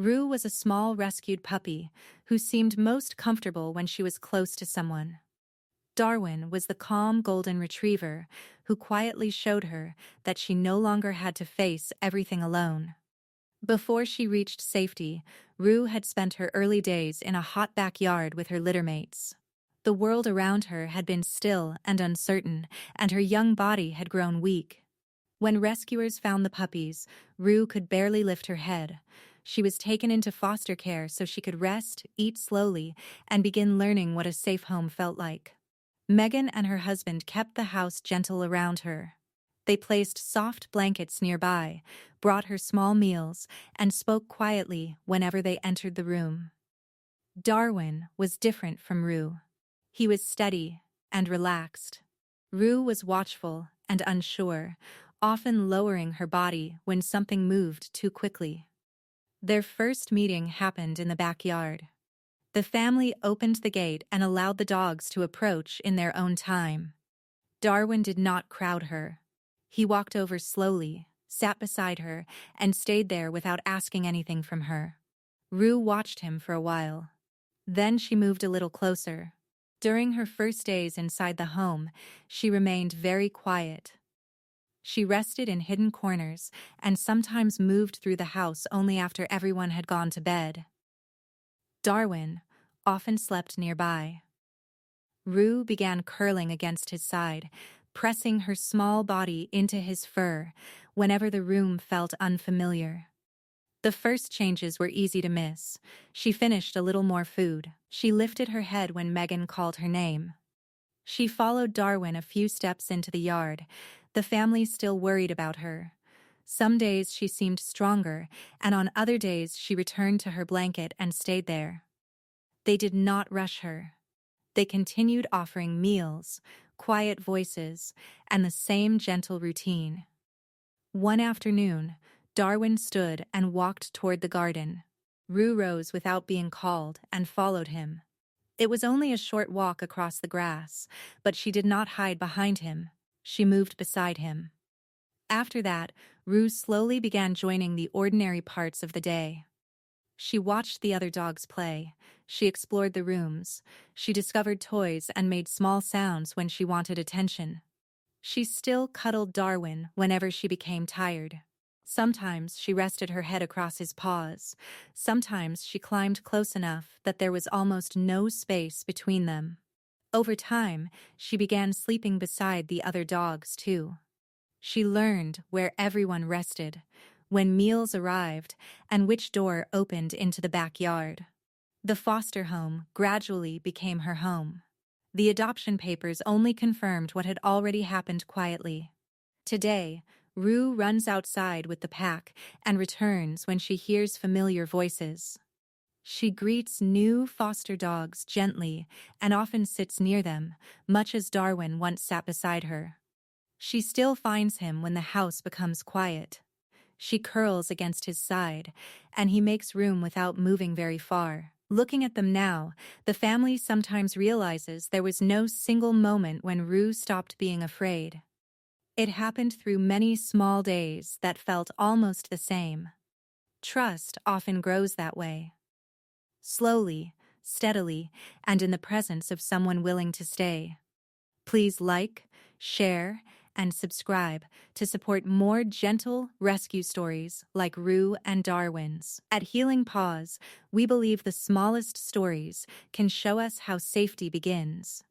Rue was a small rescued puppy who seemed most comfortable when she was close to someone. Darwin was the calm golden retriever who quietly showed her that she no longer had to face everything alone. Before she reached safety, Rue had spent her early days in a hot backyard with her littermates. The world around her had been still and uncertain, and her young body had grown weak. When rescuers found the puppies, Rue could barely lift her head. She was taken into foster care so she could rest, eat slowly, and begin learning what a safe home felt like. Megan and her husband kept the house gentle around her. They placed soft blankets nearby, brought her small meals, and spoke quietly whenever they entered the room. Darwin was different from Rue. He was steady and relaxed. Rue was watchful and unsure, often lowering her body when something moved too quickly. Their first meeting happened in the backyard. The family opened the gate and allowed the dogs to approach in their own time. Darwin did not crowd her. He walked over slowly, sat beside her, and stayed there without asking anything from her. Rue watched him for a while. Then she moved a little closer. During her first days inside the home, she remained very quiet. She rested in hidden corners and sometimes moved through the house only after everyone had gone to bed. Darwin often slept nearby. Rue began curling against his side, pressing her small body into his fur whenever the room felt unfamiliar. The first changes were easy to miss. She finished a little more food. She lifted her head when Megan called her name. She followed Darwin a few steps into the yard, the family still worried about her. Some days she seemed stronger, and on other days she returned to her blanket and stayed there. They did not rush her. They continued offering meals, quiet voices, and the same gentle routine. One afternoon, Darwin stood and walked toward the garden. Rue rose without being called and followed him. It was only a short walk across the grass, but she did not hide behind him. She moved beside him. After that, Rue slowly began joining the ordinary parts of the day. She watched the other dogs play. She explored the rooms. She discovered toys and made small sounds when she wanted attention. She still cuddled Darwin whenever she became tired. Sometimes she rested her head across his paws. Sometimes she climbed close enough that there was almost no space between them. Over time, she began sleeping beside the other dogs too. She learned where everyone rested, when meals arrived, and which door opened into the backyard. The foster home gradually became her home. The adoption papers only confirmed what had already happened quietly. Today, Rue runs outside with the pack and returns when she hears familiar voices. She greets new foster dogs gently and often sits near them, much as Darwin once sat beside her. She still finds him when the house becomes quiet. She curls against his side, and he makes room without moving very far. Looking at them now, the family sometimes realizes there was no single moment when Rue stopped being afraid. It happened through many small days that felt almost the same. Trust often grows that way. Slowly, steadily, and in the presence of someone willing to stay. Please like, share, and subscribe to support more gentle rescue stories like Rue and Darwin's. At Healing Paws, we believe the smallest stories can show us how safety begins.